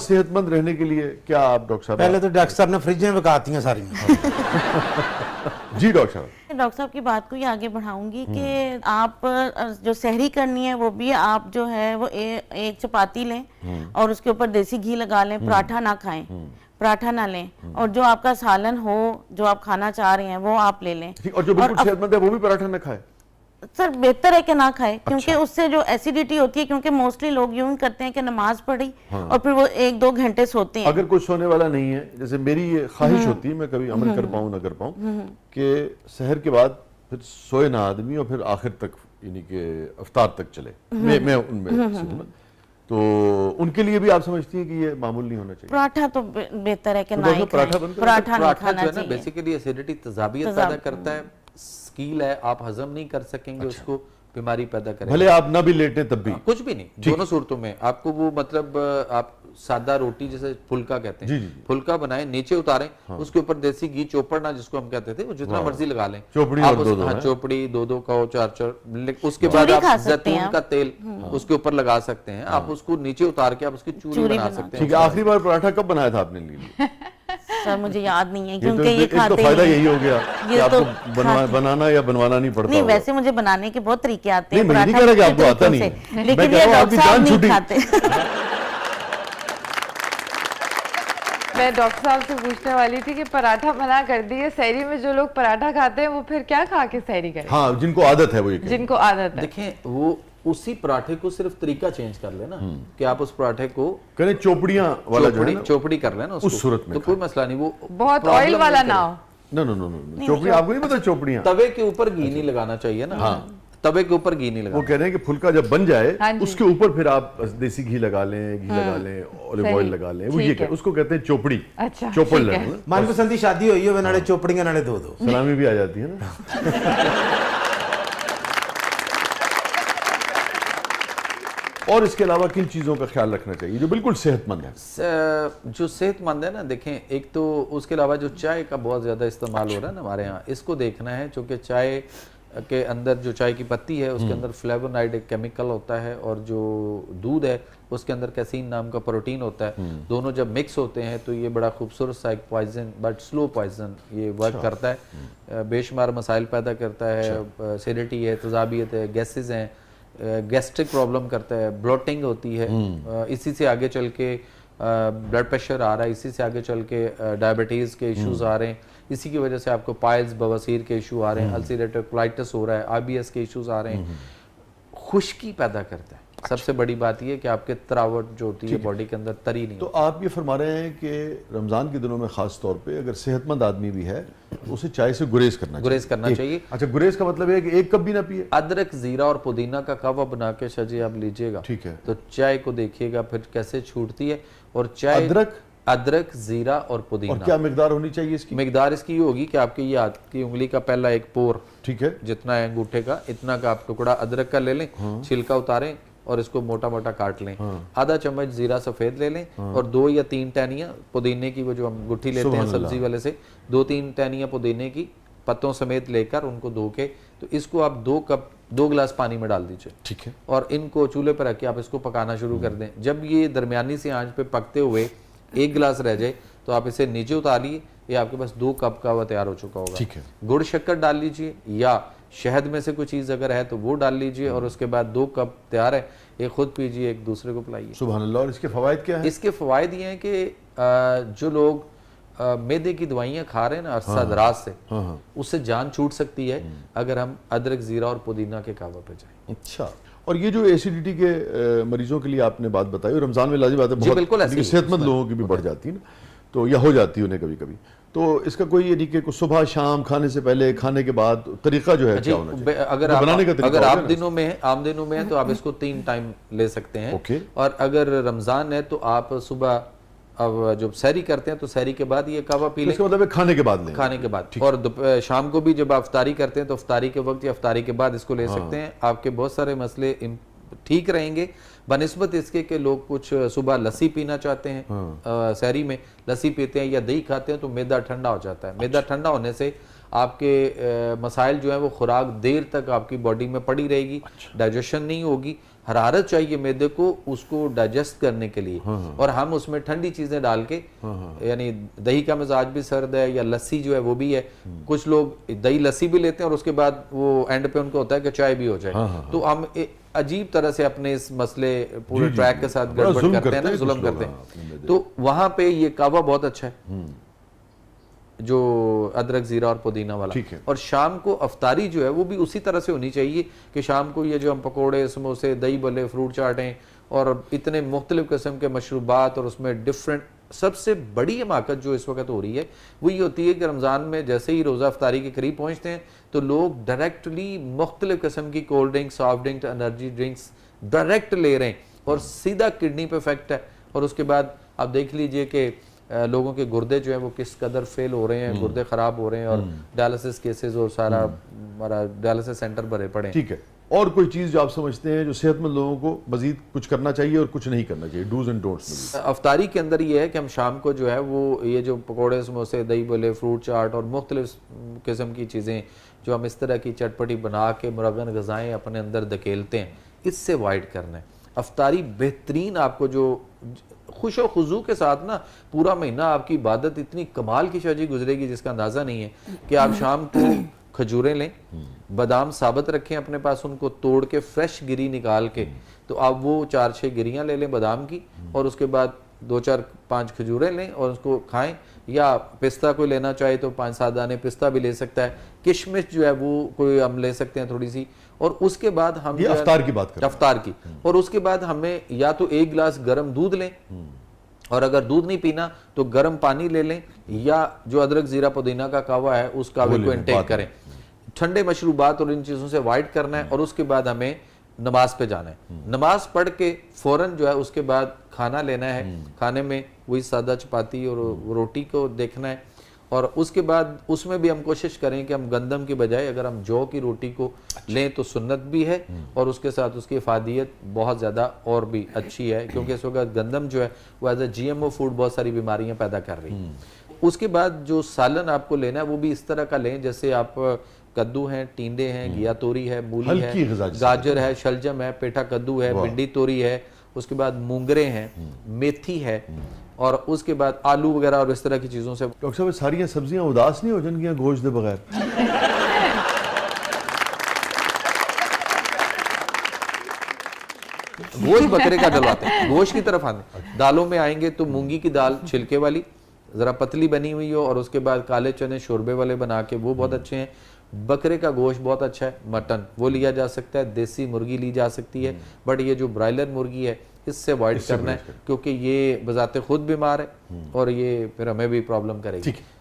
सेहतमंद रहने के लिए क्या आप डॉक्टर साहब? पहले तो डॉक्टर साहब ने फ्रिजें बकाती हैं सारी। जी डॉक्टर साहब। डॉक्टर साहब की बात को ही आगे बढ़ाऊंगी कि आप जो सहरी करनी है वो भी आप जो है वो एक चपाती लें और उसके ऊपर देसी घी लगा लें, पराठा ना खाएं, पराठा ना लें, और जो आपका सालन हो जो आप खाना चाह रहे हैं वो आप ले लें। और जो बिल्कुल सेहतमंद है वो भी पराठा ना खाए? सर बेहतर है कि ना खाए, क्योंकि उससे जो एसिडिटी होती है, क्योंकि मोस्टली लोग यूं करते हैं कि नमाज पढ़ी और फिर वो 1-2 घंटे सोते हैं। अगर कोई सोने वाला नहीं है, जैसे मेरी ये ख्वाहिश होती है, मैं कभी अमल कर पाऊं ना कर पाऊं, कि सहर के बाद फिर सोए ना आदमी और फिर आखिर तक यानी कि अफ्तार तक चले, मैं उनमें से हूं ना, तो उनके लिए भी आप समझती हैं कि ये मामूल नहीं होना चाहिए? पराठा तो बेहतर है कि तो ना ही पराठा खाएं, बंद करो। पराठा नहीं पराठा खाना जो है ना चाहिए। बेसिकली एसिडिटी तेजाबियत पैदा करता है, स्कील है, आप हजम नहीं कर सकेंगे उसको, बीमारी पैदा करेगा। भले आप ना भी लेटे तब भी? कुछ भी नहीं, दोनों सूरतों में आपको वो मतलब आप सादा रोटी जैसे फुल्का कहते हैं, जी। फुल्का बनाए, नीचे उतारें, उसके ऊपर देसी घी चोपड़ जिसको हम कहते थे, वो जितना मर्जी लगा लें, चोपड़ी आप और दो-दो, हाँ, है? चोपड़ी 2-2 खाओ, 4-4, उसके बाद चूरी आप खा सकते जैतून हैं का तेल उसके ऊपर लगा सकते हैं, आप उसको नीचे उतार के आप उसकी चूरी बना सकते हैं। ठीक है, आखिरी बार पराठा कब बनाया था आपने लिए? सर मुझे याद नहीं है, ये क्योंकि तो ये एक तो खाते फायदा नहीं यही हैं। हो गया कि ये तो आपको बनाना या बनवाना नहीं पड़ता नहीं, होगा। वैसे मुझे बनाने के बहुत तरीके आते हैं, नहीं, मैं नहीं पराठा कह रहा कि के आपको आता तरीकों नहीं से, है। मैं लेकिन कह ये रहा हूँ डॉक्टर आपकी साहब जान नहीं छूटी। खाते। मैं डॉक्टर साहब से पूछने वाली थी कि पराठा मना कर दिए, सहरी में जो लोग पराठा खाते हैं वो फिर क्या खा के सहरी करें? हाँ, जिनको आदत है वो ये कह रहे हैं। जिनको आदत है। देखें, वो उसी पराठे को सिर्फ तरीका चेंज कर लेना कि आप उस पराठे को कहने चोपड़ियां वाला जो है ना, चोपड़ी कर लेना उस सूरत में तो कोई मसला नहीं, वो बहुत problem ऑयल वाला नहीं ना करे। हो। नो चोपड़ी आपको नहीं पता चोपड़ियां? तवे के ऊपर घी नहीं लगाना चाहिए ना। हाँ, तवे के ऊपर घी नहीं वो लगाना। कह रहे हैं कि फुल्का जब बन जाए हाँ जी। उसके ऊपर फिर आप देसी घी लगा लें, लगा लें, ऑलिव सही, ऑयल लगा लें, वो ये ठीक है। उसको कहते हैं चोपड़ी। अच्छा, चोपड़ ठीक है। लेना, मनपसंद की शादी हुई हो, नाले चोपड़ियां नाले दो सलामी भी आ जाती है ना। और इसके अलावा किन चीजों का ख्याल रखना चाहिए जो बिल्कुल सेहतमंद है? जो सेहतमंद है ना, देखें, एक तो उसके अलावा जो चाय का बहुत ज़्यादा इस्तेमाल हो रहा है ना हमारे यहाँ, इसको देखना है, क्योंकि चाय के अंदर जो चाय की पत्ती है उसके अंदर फ्लेवोनाइड एक केमिकल होता है, और जो दूध है उसके अंदर कैसीन नाम का प्रोटीन होता है। दोनों जब मिक्स होते हैं तो ये बड़ा खूबसूरत सा एक पॉइजन, बट स्लो पॉइजन ये वर्क करता है, बेशुमार मसाइल पैदा करता है, एसिडिटी है, तेजाबियत है, गैसेज हैं, गैस्ट्रिक प्रॉब्लम करता है, ब्लोटिंग होती है, इसी से आगे चल के ब्लड प्रेशर आ रहा है, इसी से आगे चल के डायबिटीज़ के इश्यूज आ रहे हैं, इसी की वजह से आपको पाइल्स बवासीर के इशू आ रहे हैं, अल्सरेटिव कोलाइटिस हो रहा है, आईबीएस के इश्यूज आ रहे हैं, खुश्की पैदा करता है। सबसे बड़ी बात यह कि आपके तरावट जो होती है बॉडी के अंदर तरी नहीं। तो आप ये फरमा रहे हैं कि रमजान के दिनों में खास तौर पे अगर सेहतमंद आदमी भी है तो उसे चाय से गुरेज करना चाहिए। अच्छा, गुरेज का मतलब है कि एक कप भी ना पिए? अदरक, जीरा और पुदीना का कहवा बना के शाजी आप लीजिएगा, ठीक है, तो चाय को देखिएगा फिर कैसे छूटती है। और चाय अदरक, जीरा और पुदीना। और क्या मिकदार होनी चाहिए इसकी? मिकदार इसकी ये होगी कि आपके ये हाथ की उंगली का पहला एक पोर, ठीक है, जितना है अंगूठे का, इतना का आप टुकड़ा अदरक का ले लें, छिलका उतारें और इसको मोटा मोटा काट लें। आधा चम्मच जीरा सफेद ले लें और 2 या 3 टहनियाँ पुदीने की, वो जो हम गुट्ठी लेते हैं सब्जी वाले से, 2-3 टहनियाँ पुदीने की पत्तों समेत लेकर उनको धो के, तो इसको आप 2 गिलास पानी में डाल दीजिए, ठीक है, और इनको चूल्हे पर रख के आप इसको पकाना शुरू कर दें। जब ये दरमियानी से आंच पे पकते हुए 1 गिलास रह जाए तो आप इसे नीचे उतारिए, ये आपके पास 2 कप का वो तैयार हो चुका होगा। ठीक है, गुड़ शक्कर डाल लीजिए या शहद में से कोई चीज़ अगर है तो वो डाल लीजिए, और उसके बाद 2 कप तैयार है, एक खुद पीजिए, एक दूसरे को पिलाइए। सुभान अल्लाह। और इसके फवायद क्या है? इसके फवायद ये हैं कि जो लोग मैदे की दवाइयाँ खा रहे हैं ना अरसा दराज से, उससे जान छूट सकती है अगर हम अदरक, जीरा और पुदीना के कहवा पे जाएं। अच्छा, और ये जो एसिडिटी के मरीजों के लिए आपने बात बताई, और रमजान में लाजिम बात है, बहुत सेहतमंद लोगों की भी बढ़ जाती है ना, तो या हो जाती है उन्हें कभी कभी, तो इसका कोई ये नहीं कि सुबह शाम, खाने से पहले, खाने के बाद तरीका जो है क्या होना चाहिए? अगर आप दिनों में आम दिनों में है तो आप इसको 3 टाइम ले सकते हैं। और अगर रमजान है तो आप सुबह, अब जब सहरी करते हैं तो सहरी के बाद ये कहवा पी लें। इसका मतलब है खाने के बाद लें? खाने के बाद। और शाम को भी जब आप इफ्तारी करते हैं तो इफ्तारी के वक्त या इफ्तारी के बाद इसको ले सकते हैं। आपके बहुत सारे मसले ठीक रहेंगे बनिस्बत इसके कि लोग कुछ सुबह लस्सी पीना चाहते हैं, सहरी में लस्सी पीते हैं या दही खाते हैं तो मैदा ठंडा हो जाता है। मैदा ठंडा होने से आपके मसाइल जो है वो खुराक देर तक आपकी बॉडी में पड़ी रहेगी, डाइजेशन नहीं होगी, हरारत चाहिए मैदे को उसको डाइजेस्ट करने के लिए, और हम उसमें ठंडी चीजें डाल के, यानी दही का मिजाज भी सर्द है या लस्सी जो है वो भी है, कुछ लोग दही लस्सी भी लेते हैं और उसके बाद वो एंड पे उनको होता है कि चाय भी हो जाए। तो हम अजीब तरह से अपने इस मसले पूरे ट्रैक के साथ बड़ा गड़बड़ जुल्म करते हैं ना, कुछ जुल्म लोग, करते हाँ, हैं। अपने मैदे तो वहां पे ये कावा बहुत अच्छा है, जो अदरक जीरा और पुदीना वाला। ठीक है। और शाम को अफ्तारी जो है वो भी उसी तरह से होनी चाहिए कि शाम को ये जो हम पकोड़े, समोसे, दही बल्ले, फ्रूट चाटें और इतने मुख्तलिफ किस्म के मशरूबात, और उसमें डिफरेंट, सबसे बड़ी हमाकत जो इस वक्त हो रही है वो ये होती है कि रमज़ान में जैसे ही रोज़ा अफ्तारी के करीब पहुँचते हैं तो लोग डायरेक्टली मुख्तलिफ किस्म की cold drinks, soft drinks, energy drinks direct ले रहे हैं और सीधा किडनी पे इफेक्ट है। और उसके बाद आप देख लीजिए कि लोगों के गुर्दे जो हैं वो किस कदर फेल हो रहे हैं, गुर्दे खराब हो रहे हैं, और डायलिसिस केसेस और सारा हमारा डायलिसिस सेंटर भरे पड़े हैं। ठीक है, और कोई चीज़ जो आप समझते हैं जो सेहतमंद लोगों को मजीद कुछ करना चाहिए और कुछ नहीं करना चाहिए, डूज एंड डोंट्स में? अफ्तारी के अंदर ये है कि हम शाम को जो है वो ये जो पकोड़े, समोसे, दही बल्ले, फ्रूट चाट और मुख्तलिफ किस्म की चीज़ें जो हम इस तरह की चटपटी बना के मुरगन गज़ाएँ अपने अंदर धकेलते हैं, इससे अवॉइड करना है। अफ्तारी बेहतरीन, आपको जो खुश और खुजू के साथ ना पूरा महीना आपकी इबादत इतनी कमाल की शाजी गुजरेगी जिसका अंदाज़ा नहीं है कि आप शाम को खजूरें लें, बादाम साबित रखें अपने पास, उनको तोड़ के फ्रेश गिरी निकाल के, तो आप वो 4-6 गिरियां ले लें बादाम की, और उसके बाद 2-4-5 खजूरें लें और उसको खाएं। या पिस्ता कोई लेना चाहे तो 5-7 दाने पिस्ता भी ले सकता है, किशमिश जो है वो कोई हम ले सकते हैं थोड़ी सी। और उसके बाद हम ये अफ्तार की बात कर रहे हैं। अफ्तार की, और उसके बाद हमें या तो 1 गिलास गर्म दूध लें, और अगर दूध नहीं पीना तो गर्म पानी ले लें, या जो अदरक जीरा पुदीना का कावा है उस कावे को इंटेक करें। ठंडे मशरूबात और इन चीज़ों से अवॉइड करना है। और उसके बाद हमें नमाज पे जाना है, नमाज पढ़ के फौरन जो है उसके बाद खाना लेना है, खाने में वही सादा चपाती और रोटी को देखना है। और उसके बाद उसमें भी हम कोशिश करें कि हम गंदम की बजाय अगर हम जौ की रोटी को लें तो सुन्नत भी है, और उसके साथ उसकी इफादियत बहुत ज़्यादा और भी अच्छी है, क्योंकि इस वक्त गंदम जो है वो एज ए GMO फूड बहुत सारी बीमारियां पैदा कर रही है। उसके बाद जो सालन आपको लेना है वो भी इस तरह का लें जैसे आप कद्दू हैं, टींडे हैं, घिया तोरी है, मूली है, हल्की ग़िज़ा जिसे गाजर है, शलजम है, पेठा कद्दू है, भिंडी तोरी है, उसके बाद मूंगरे हैं, मेथी है, और उसके बाद आलू वगैरह और इस तरह की चीज़ों से। डॉक्टर साहब, सारियां सब्जियां उदास नहीं हो जाएंगी गोश्त दे बगैर? गोश्त बकरे का डलवाते हैं, गोश्त की तरफ आने। दालों में आएंगे तो मूंगी की दाल छिलके वाली, ज़रा पतली बनी हुई हो, और उसके बाद काले चने शोरबे वाले बना के वो बहुत अच्छे हैं। बकरे का गोश्त बहुत अच्छा है, मटन वो लिया जा सकता है, देसी मुर्गी ली जा सकती है, बट ये जो ब्रायलर मुर्गी है इससे अवॉइड करना है, क्योंकि ये बजाते खुद बीमार है और ये फिर हमें भी प्रॉब्लम करेगी।